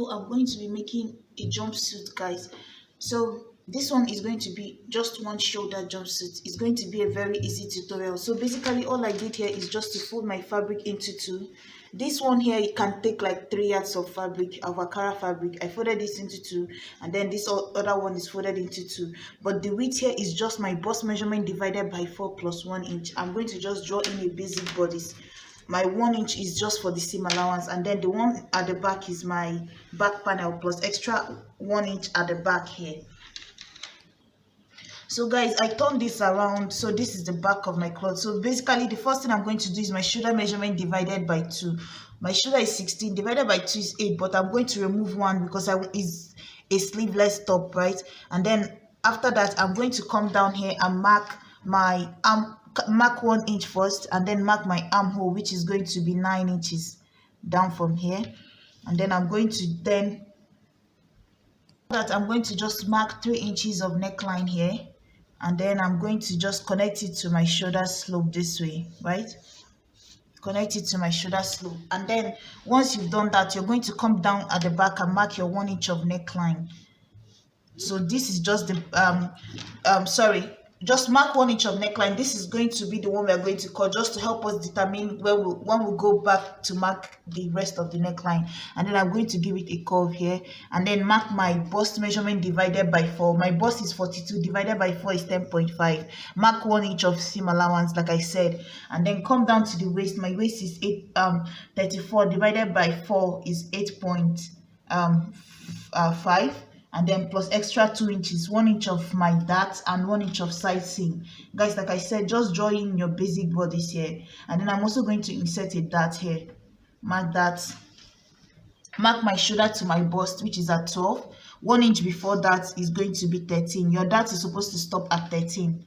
video, I'm going to be making a jumpsuit, guys. So this one is going to be just one shoulder jumpsuit. It's going to be a very easy tutorial. So basically all I did here is just to fold my fabric into two. This one here, it can take like 3 yards of fabric, avocado fabric. I folded this into two, and then this other one is folded into two. But the width here is just my bust measurement divided by 4 plus 1 inch. I'm going to just draw in a basic bodice. My 1 inch is just for the seam allowance, and then the one at the back is my back panel plus extra 1 inch at the back here. So guys, I turned this around, so this is the back of my cloth. So basically the first thing I'm going to do is my shoulder measurement divided by 2. My shoulder is 16, divided by 2 is 8, but I'm going to remove 1 because is a sleeveless top, right? And then after that, I'm going to come down here and mark my mark 1 inch first, and then mark my armhole, which is going to be 9 inches down from here. And then I'm going to I'm going to just mark 3 inches of neckline here, and then I'm going to just connect it to my shoulder slope this way, right? Connect it to my shoulder slope, and then once you've done that, you're going to come down at the back and mark your 1 inch of neckline. So this is just the just mark 1 inch of neckline. This is going to be the one we're going to cut, just to help us determine when we go back to mark the rest of the neckline. And then I'm going to give it a curve here, and then mark my bust measurement divided by 4. My bust is 42, divided by 4 is 10.5. Mark 1 inch of seam allowance, like I said, and then come down to the waist. My waist is 34, divided by 4 is 8.5. And then plus extra 2 inches, 1 inch of my dart and 1 inch of side seam. Guys, like I said, just draw in your basic bodice here. And then I'm also going to insert a dart here. Mark that. Mark my shoulder to my bust, which is at 12. 1 inch before that is going to be 13. Your dart is supposed to stop at 13.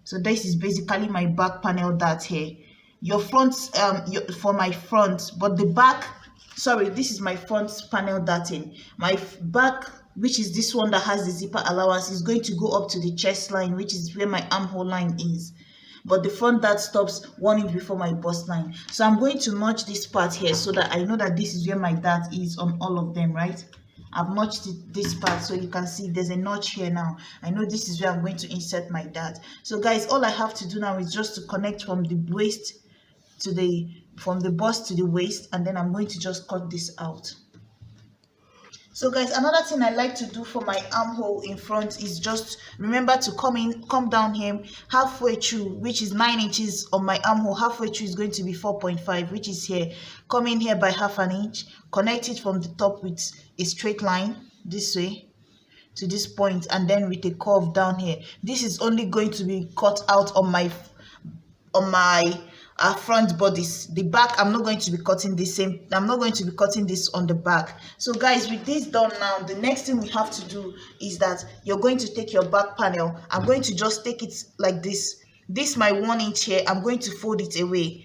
So this is basically my back panel dart here. Your front, for my front, but the back, sorry, this is my front panel darting. My back, which is this one that has the zipper allowance, is going to go up to the chest line, which is where my armhole line is. But the front dart stops 1 inch before my bust line. So I'm going to notch this part here so that I know that this is where my dart is on all of them, right? I've notched this part, so you can see there's a notch here now. I know this is where I'm going to insert my dart. So guys, all I have to do now is just to connect from the waist to from the bust to the waist, and then I'm going to just cut this out. So guys, another thing I like to do for my armhole in front is just remember to come down here halfway through, which is 9 inches on my armhole. Halfway through is going to be 4.5, which is here. Come in here by half an inch, connect it from the top with a straight line this way to this point, and then with a curve down here. This is only going to be cut out on my front bodice. The back, I'm not going to be cutting the same. I'm not going to be cutting this on the back. So guys, with this done now, the next thing we have to do is that you're going to take your back panel. I'm going to just take it like this. This my 1 inch here, I'm going to fold it away.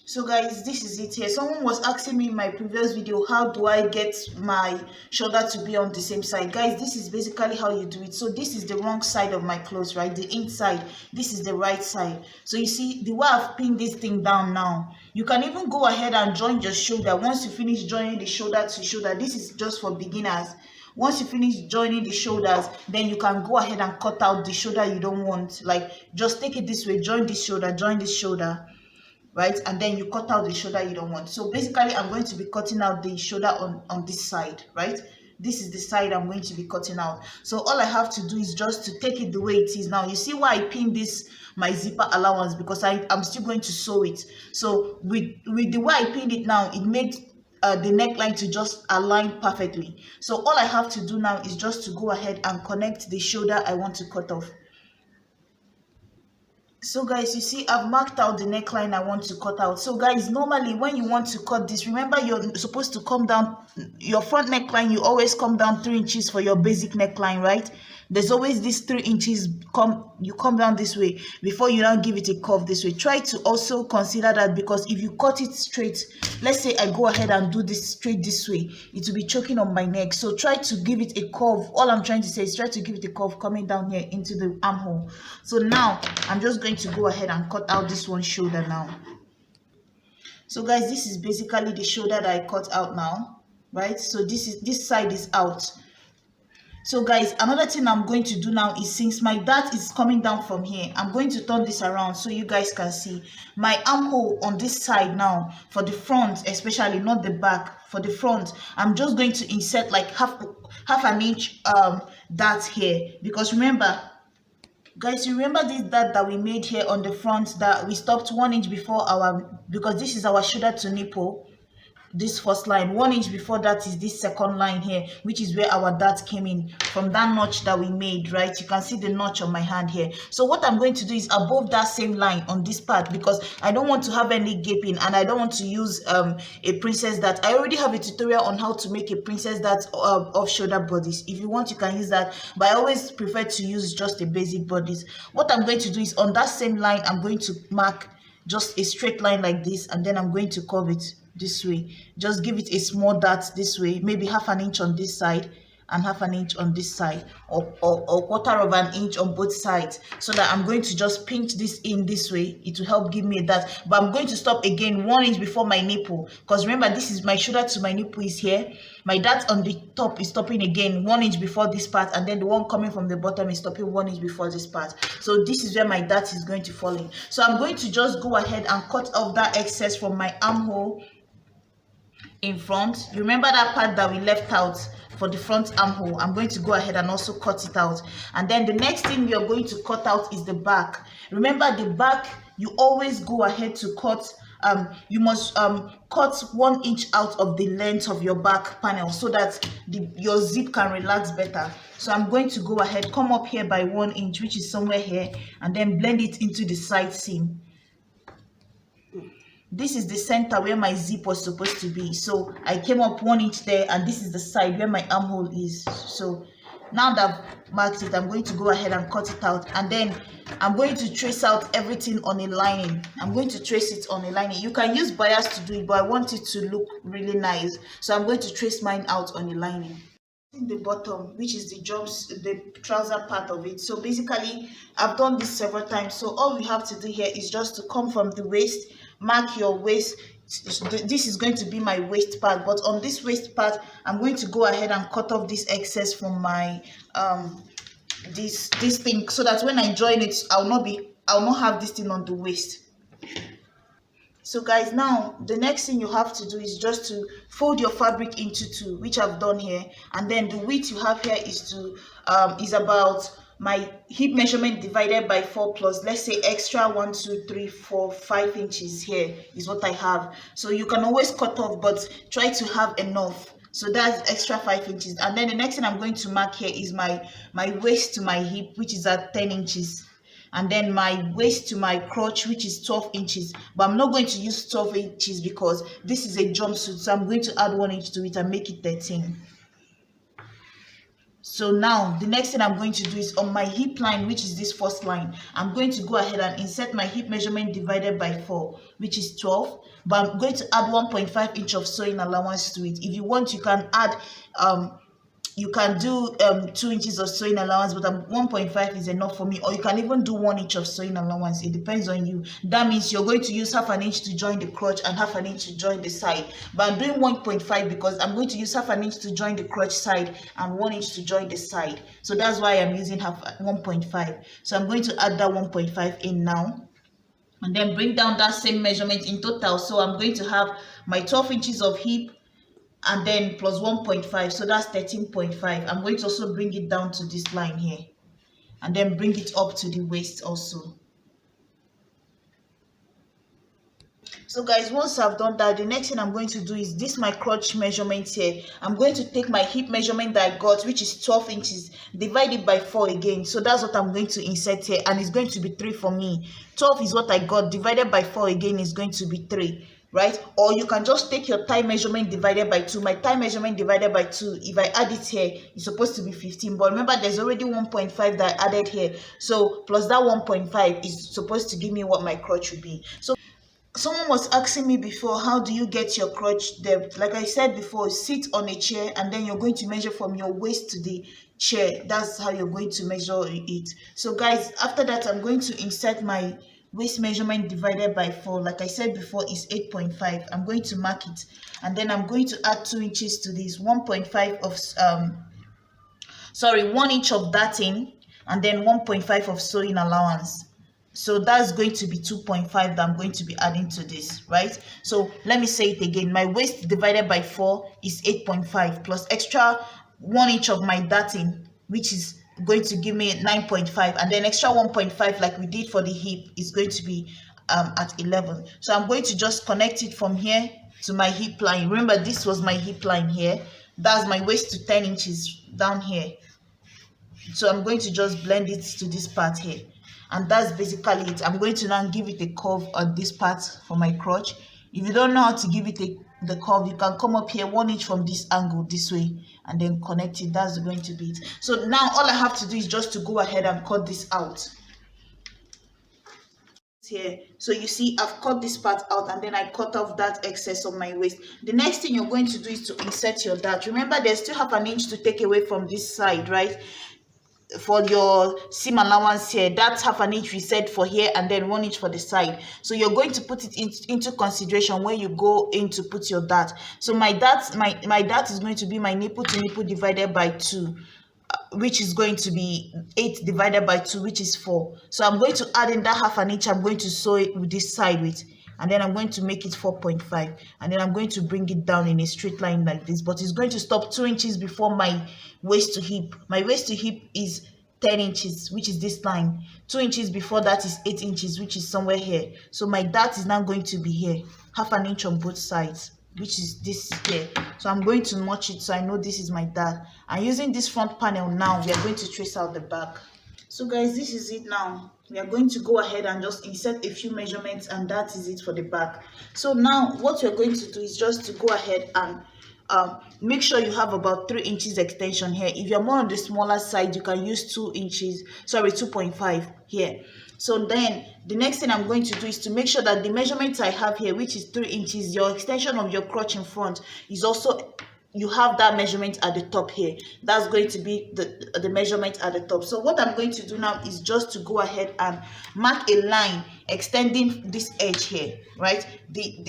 So guys, this is it here. Someone was asking me in my previous video, how do I get my shoulder to be on the same side? Guys, this is basically how you do it. So this is the wrong side of my clothes, right? The inside. This is the right side. So you see the way I've pinned this thing down now. You can even go ahead and join your shoulder. Once you finish joining the shoulder to shoulder, this is just for beginners. Once you finish joining the shoulders, then you can go ahead and cut out the shoulder you don't want. Like, just take it this way, join this shoulder, right? And then you cut out the shoulder you don't want. So basically, I'm going to be cutting out the shoulder on this side, right? This is the side I'm going to be cutting out. So all I have to do is just to take it the way it is now. You see why I pinned this, my zipper allowance, because I'm still going to sew it. So with the way I pinned it now, it made the neckline to just align perfectly. So all I have to do now is just to go ahead and connect the shoulder I want to cut off. So guys, you see I've marked out the neckline I want to cut out. So guys, normally when you want to cut this, remember you're supposed to come down your front neckline. You always come down 3 inches for your basic neckline, right? There's always this 3 inches. You come down this way before you now give it a curve this way. Try to also consider that, because if you cut it straight, let's say I go ahead and do this straight this way, it will be choking on my neck. So try to give it a curve. All I'm trying to say is try to give it a curve coming down here into the armhole. So now I'm just going to go ahead and cut out this one shoulder now. So guys, this is basically the shoulder that I cut out now. right? So this side is out. So guys, another thing I'm going to do now is, since my dart is coming down from here, I'm going to turn this around so you guys can see my armhole on this side now. For the front especially, not the back, for the front, I'm just going to insert like half an inch dart here, because remember guys, you remember this dart that we made here on the front, that we stopped 1 inch before our, because this is our shoulder to nipple. This first line, 1 inch before that is this second line here, which is where our dart came in from, that notch that we made, right? You can see the notch on my hand here. So what I'm going to do is above that same line on this part, because I don't want to have any gaping, and I don't want to use a princess dart. I already have a tutorial on how to make a princess dart off shoulder bodies. If you want, you can use that, but I always prefer to use just the basic bodies. What I'm going to do is, on that same line, I'm going to mark just a straight line like this, and then I'm going to curve it this way. Just give it a small dart this way, maybe half an inch on this side and half an inch on this side, or quarter of an inch on both sides, so that I'm going to just pinch this in this way. It will help give me a dart. But I'm going to stop again 1 inch before my nipple, because remember, this is my shoulder to my nipple is here. My dart on the top is stopping again 1 inch before this part, and then the one coming from the bottom is stopping 1 inch before this part. So this is where my dart is going to fall in. So I'm going to just go ahead and cut off that excess from my armhole in front. You remember that part that we left out for the front armhole? I'm going to go ahead and also cut it out. And then the next thing you're going to cut out is the back. Remember, the back, you always go ahead to cut, you must cut 1 inch out of the length of your back panel, so that your zip can relax better. So I'm going to go ahead, come up here by 1 inch, which is somewhere here, and then blend it into the side seam. This is the center where my zip was supposed to be. So I came up 1 inch there, and this is the side where my armhole is. So now that I've marked it, I'm going to go ahead and cut it out, and then I'm going to trace out everything on a lining. I'm going to trace it on a lining. You can use bias to do it, but I want it to look really nice, so I'm going to trace mine out on a lining. In the bottom, which is the trouser part of it. So basically, I've done this several times. So all we have to do here is just to come from the waist, mark your waist. This is going to be my waist part, but on this waist part, I'm going to go ahead and cut off this excess from my this thing, so that when I join it, I'll not have this thing on the waist. So guys, now the next thing you have to do is just to fold your fabric into two, which I've done here, and then the width you have here is about my hip measurement divided by 4 plus, let's say, extra 1 2 3 4 5 inches here is what I have. So you can always cut off, but try to have enough. So that's extra 5 inches. And then the next thing I'm going to mark here is my waist to my hip, which is at 10 inches. And then my waist to my crotch, which is 12 inches. But I'm not going to use 12 inches because this is a jumpsuit. So I'm going to add 1 inch to it and make it 13. So now the next thing I'm going to do is on my hip line, which is this first line, I'm going to go ahead and insert my hip measurement divided by 4, which is 12. But I'm going to add 1.5 inch of sewing allowance to it. If you want, you can add you can do 2 inches of sewing allowance, but 1.5 is enough for me. Or you can even do 1 inch of sewing allowance. It depends on you. That means you're going to use half an inch to join the crotch and half an inch to join the side. But I'm doing 1.5 because I'm going to use half an inch to join the crotch side and 1 inch to join the side. So that's why I'm using 1.5. So I'm going to add that 1.5 in now, and then bring down that same measurement in total. So I'm going to have my 12 inches of hip, and then plus 1.5, so that's 13.5. I'm going to also bring it down to this line here, and then bring it up to the waist also. So guys, once I've done that, the next thing I'm going to do is this my crotch measurement here. I'm going to take my hip measurement that I got, which is 12 inches, divide it by 4 again. So that's what I'm going to insert here, and it's going to be 3 for me. 12 is what I got, divided by 4 again is going to be 3. Right? Or you can just take your thigh measurement divided by 2. My thigh measurement divided by 2, if I add it here, it's supposed to be 15. But remember, there's already 1.5 that I added here. So plus that 1.5 is supposed to give me what my crotch would be. So someone was asking me before, how do you get your crotch depth? Like I said before, sit on a chair, and then you're going to measure from your waist to the chair. That's how you're going to measure it. So guys, after that, I'm going to insert my waist measurement divided by 4, like I said before, is 8.5. I'm going to mark it, and then I'm going to add 2 inches to this, 1.5 of 1 inch of darting, and then 1.5 of sewing allowance. So that's going to be 2.5 that I'm going to be adding to this, right? So let me say it again. My waist divided by 4 is 8.5 plus extra 1 inch of my darting, which is going to give me 9.5, and then extra 1.5 like we did for the hip is going to be at 11. So I'm going to just connect it from here to my hip line. Remember, this was my hip line here. That's my waist to 10 inches down here. So I'm going to just blend it to this part here, and that's basically it. I'm going to now give it a curve on this part for my crotch. If you don't know how to give it the curve, you can come up here 1 inch from this angle this way and then connect it. That's going to be it. So now all I have to do is just to go ahead and cut this out here. So you see, I've cut this part out, and then I cut off that excess of my waist. The next thing you're going to do is to insert your dart. Remember, there's still half an inch to take away from this side, right? For your seam allowance here, that's half an inch we said for here, and then 1 inch for the side. So you're going to put it into consideration when you go in to put your dart. So my dart is going to be my nipple to nipple divided by 2, which is going to be 8 divided by 2, which is 4. So I'm going to add in that half an inch. I'm going to sew it with this side with, and then I'm going to make it 4.5, and then I'm going to bring it down in a straight line like this, but it's going to stop 2 inches before my waist to hip. My waist to hip is 10 inches, which is this line. 2 inches before that is 8 inches, which is somewhere here. So my dart is now going to be here, half an inch on both sides, which is this here. So I'm going to notch it so I know this is my dart. And using this front panel now, we are going to trace out the back. So guys, this is it now. We are going to go ahead and just insert a few measurements, and that is it for the back. So now what we're going to do is just to go ahead and make sure you have about 3 inches extension here. If you're more on the smaller side, you can use 2.5 here. So then the next thing I'm going to do is to make sure that the measurements I have here, which is 3 inches, your extension of your crotch in front is also, you have that measurement at the top here. That's going to be the measurement at the top. So what I'm going to do now is just to go ahead and mark a line extending this edge here, right?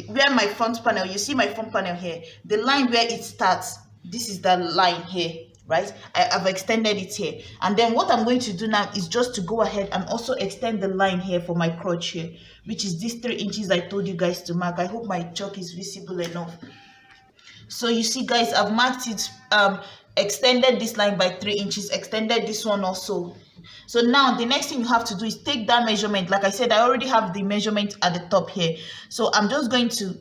Where my front panel, you see my front panel here, the line where it starts, this is the line here, right? I've extended it here. And then what I'm going to do now is just to go ahead and also extend the line here for my crotch here, which is these 3 inches I told you guys to mark. I hope my chalk is visible enough. So you see guys, I've marked it, extended this line by 3 inches, extended this one also. So now the next thing you have to do is take that measurement. Like I said, I already have the measurement at the top here. So I'm just going to,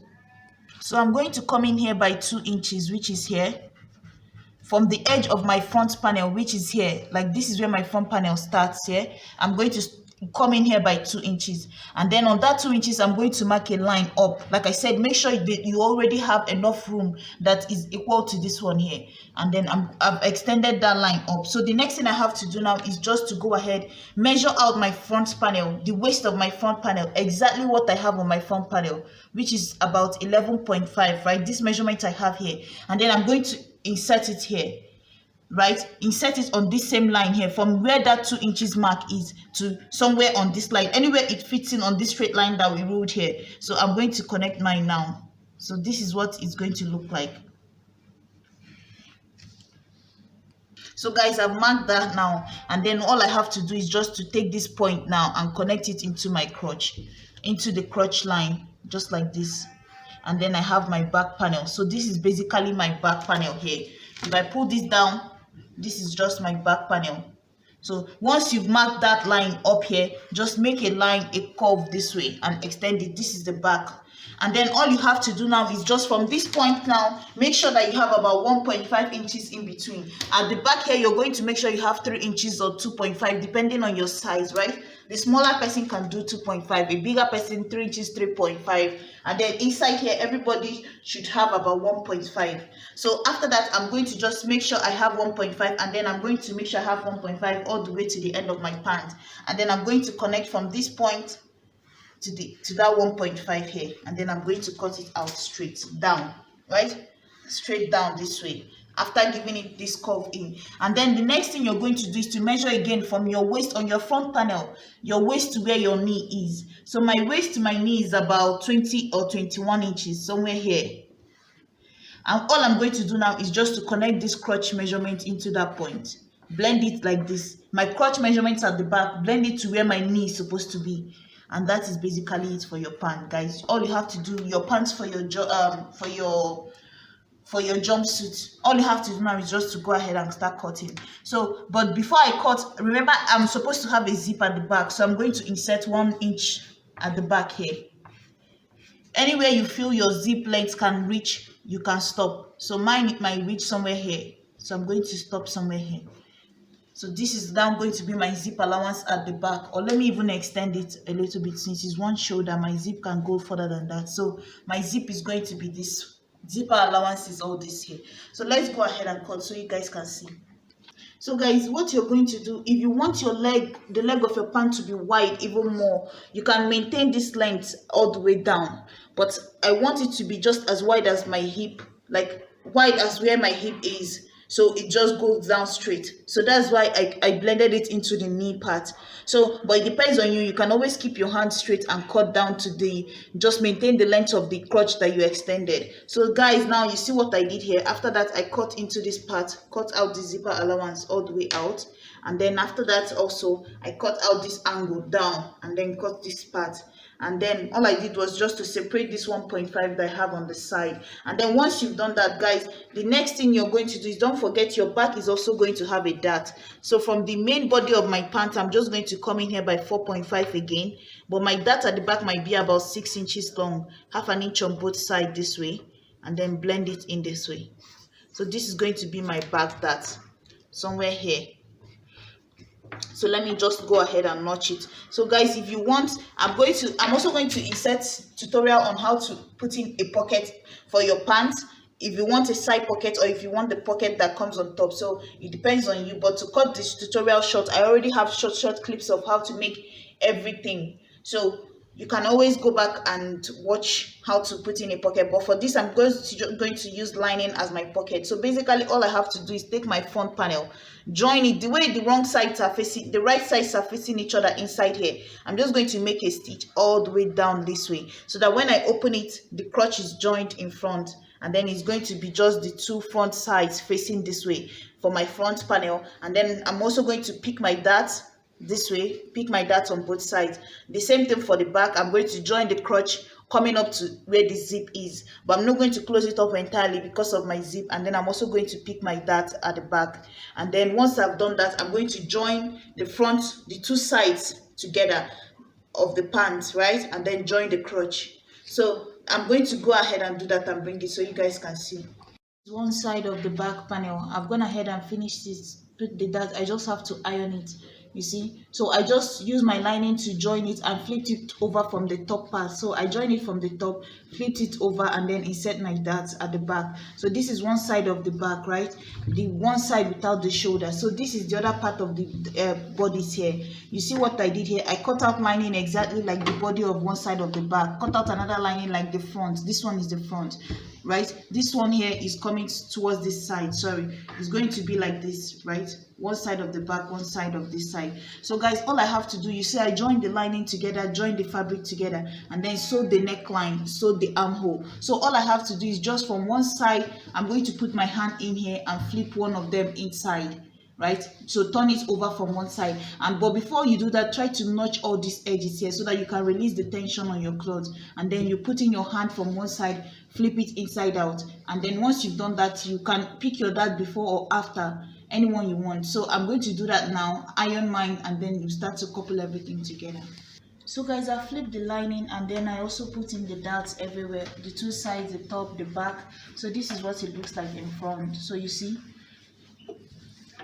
I'm going to come in here by 2 inches, which is here, from the edge of my front panel, which is here. Like this is where my front panel starts here. I'm going to come in here by 2 inches, and then on that 2 inches I'm going to mark a line up. Like I said, make sure that you already have enough room that is equal to this one here, and then I've extended that line up. So the next thing I have to do now is just to go ahead, measure out my front panel, the waist of my front panel, exactly what I have on my front panel, which is about 11.5, right? This measurement I have here, and then I'm going to insert it here, right? Insert it on this same line here, from where that 2 inches mark is to somewhere on this line, anywhere it fits in on this straight line that we ruled here. So I'm going to connect mine now. So this is what it's going to look like. So guys, I've marked that now, and then all I have to do is just to take this point now and connect it into my crotch, into the crotch line, just like this. And then I have my back panel. So this is basically my back panel here. If I pull this down, this is just my back panel. So once you've marked that line up here, just make a line, a curve this way and extend it. This is the back. And then all you have to do now is just from this point now, make sure that you have about 1.5 inches in between. At the back here, you're going to make sure you have 3 inches or 2.5, depending on your size, right? The smaller person can do 2.5, a bigger person 3 inches, 3.5, and then inside here everybody should have about 1.5. So after that, I'm going to just make sure I have 1.5, and then I'm going to make sure I have 1.5 all the way to the end of my pant, and then I'm going to connect from this point to that 1.5 here, and then I'm going to cut it out straight down, right? Straight down this way. after giving it this curve in. And then the next thing you're going to do is to measure again from your waist on your front panel, your waist to where your knee is. So my waist to my knee is about 20 or 21 inches, somewhere here. And all I'm going to do now is just to connect this crotch measurement into that point. Blend it like this. My crotch measurements at the back, blend it to where my knee is supposed to be. And that is basically it for your pant, guys. All you have to do, your pants for your jumpsuit, all you have to do now is just to go ahead and start cutting. So, but before I cut, remember I'm supposed to have a zip at the back, so I'm going to insert 1 inch at the back here. Anywhere you feel your zip length can reach, you can stop. So mine might reach somewhere here, so I'm going to stop somewhere here. So this is now going to be my zip allowance at the back, or let me even extend it a little bit. Since it's one shoulder, my zip can go further than that. So my zip is going to be this. Zipper allowance is all this here. So let's go ahead and cut so you guys can see. So guys, what you're going to do, if you want your leg, the leg of your pant to be wide even more, you can maintain this length all the way down. But I want it to be just as wide as my hip, like wide as where my hip is. So it just goes down straight. So that's why I blended it into the knee part. So, but it depends on you. You can always keep your hand straight and cut down to just maintain the length of the crotch that you extended. So guys, now you see what I did here. After that, I cut into this part, cut out the zipper allowance all the way out. And then after that also, I cut out this angle down and then cut this part. And then all I did was just to separate this 1.5 that I have on the side. And then once you've done that, guys, the next thing you're going to do is, don't forget your back is also going to have a dart. So from the main body of my pant, I'm just going to come in here by 4.5 again. But my dart at the back might be about 6 inches long, half an inch on both sides this way, and then blend it in this way. So this is going to be my back dart somewhere here. So let me just go ahead and notch it. So guys, if you want, I'm also going to insert tutorial on how to put in a pocket for your pants, if you want a side pocket or if you want the pocket that comes on top. So it depends on you, but to cut this tutorial short, I already have short clips of how to make everything. So you can always go back and watch how to put in a pocket. But for this, I'm going to use lining as my pocket. So basically, all I have to do is take my front panel, join it the way the right sides are facing each other inside here. I'm just going to make a stitch all the way down this way, so that when I open it, the crotch is joined in front, and then it's going to be just the two front sides facing this way for my front panel. And then I'm also going to pick my dart this way, pick my dart on both sides. The same thing for the back. I'm going to join the crotch coming up to where the zip is, but I'm not going to close it up entirely because of my zip. And then I'm also going to pick my dart at the back. And then once I've done that, I'm going to join the front, the two sides together of the pants, right? And then join the crotch. So I'm going to go ahead and do that and bring it so you guys can see. One side of the back panel, I've gone ahead and finished this, put the dart. I just have to iron it. You see, so I just use my lining to join it and flip it over from the top part. So I join it from the top, flip it over, and then insert my darts at the back. So this is one side of the back, right? The one side without the shoulder. So this is the other part of the bodies here. You see what I did here? I cut out lining exactly like the body of one side of the back, cut out another lining like the front. This one is the front, right? This one here is coming towards this side. Sorry, it's going to be like this, right? One side of the back, one side of this side. So guys, all I have to do, you see, I join the lining together, join the fabric together, and then sew the neckline, sew the armhole. So all I have to do is just from one side, I'm going to put my hand in here and flip one of them inside, right? So turn it over from one side. But before you do that, try to notch all these edges here so that you can release the tension on your clothes. And then you put in your hand from one side, flip it inside out, and then once you've done that, you can pick your dart before or after, anyone you want. So I'm going to do that now, iron mine, and then you start to couple everything together. So guys, I flipped the lining and then I also put in the darts everywhere, the two sides, the top, the back. So this is what it looks like in front. So you see,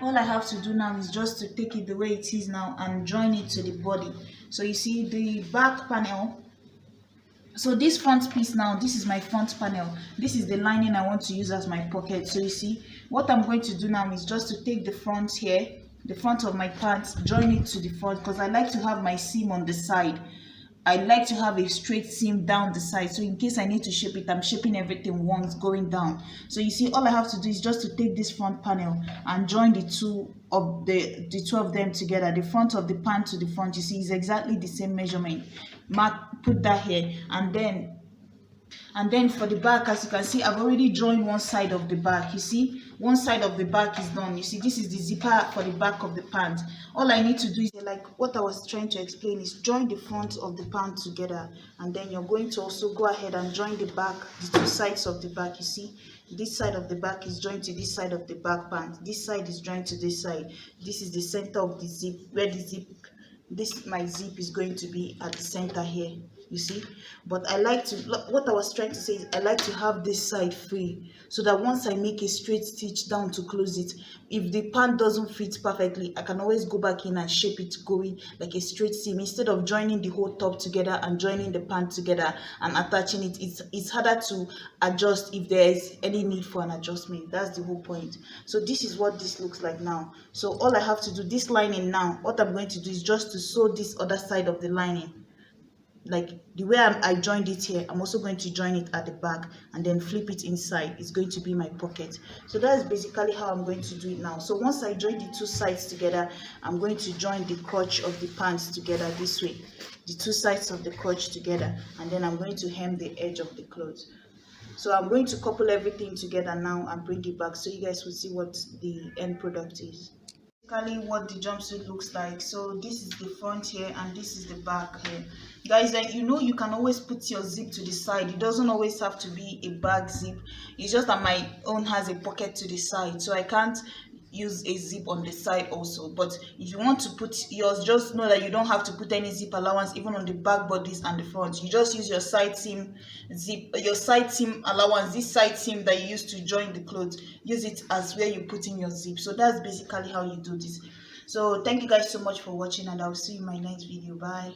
all I have to do now is just to take it the way it is now and join it to the body. So you see the back panel. So this front piece now, this is my front panel. This is the lining I want to use as my pocket. So you see, what I'm going to do now is just to take the front here, the front of my pants, join it to the front, because I like to have my seam on the side. I like to have a straight seam down the side, so in case I need to shape it, I'm shaping everything once going down. So you see, all I have to do is just to take this front panel and join the two of them together, the front of the pan to the front. You see, it's exactly the same measurement. Mark, put that here, and then for the back, as you can see, I've already joined one side of the back. You see, one side of the back is done. You see, this is the zipper for the back of the pants. All I need to do is, like what I was trying to explain, is join the front of the pant together, and then you're going to also go ahead and join the back, the two sides of the back. You see, this side of the back is joined to this side of the back pant. This side is joined to this side. This is the center of the zip, where the zip, this my zip is going to be at the center here, you see. But I like to, what I was trying to say is, I like to have this side free, so that once I make a straight stitch down to close it, if the pant doesn't fit perfectly, I can always go back in and shape it going like a straight seam, instead of joining the whole top together and joining the pant together and attaching it. It's harder to adjust if there is any need for an adjustment. That's the whole point. So this is what this looks like now. So all I have to do, this lining now, what I'm going to do is just to sew this other side of the lining, like the way I joined it here. I'm also going to join it at the back and then flip it inside. It's going to be my pocket. So that's basically how I'm going to do it now. So once I join the two sides together, I'm going to join the crotch of the pants together this way, the two sides of the crotch together, and then I'm going to hem the edge of the clothes. So I'm going to couple everything together now and bring it back, so you guys will see what the end product is. Basically what the jumpsuit looks like. So this is the front here and this is the back here, guys. Like, you know, you can always put your zip to the side. It doesn't always have to be a bag zip. It's just that my own has a pocket to the side, so I can't use a zip on the side also. But if you want to put yours, just know that you don't have to put any zip allowance even on the back bodies and the front. You just use your side seam zip, your side seam allowance, this side seam that you use to join the clothes, use it as where you put in your zip. So that's basically how you do this. So thank you guys so much for watching, and I'll see you in my next video. Bye.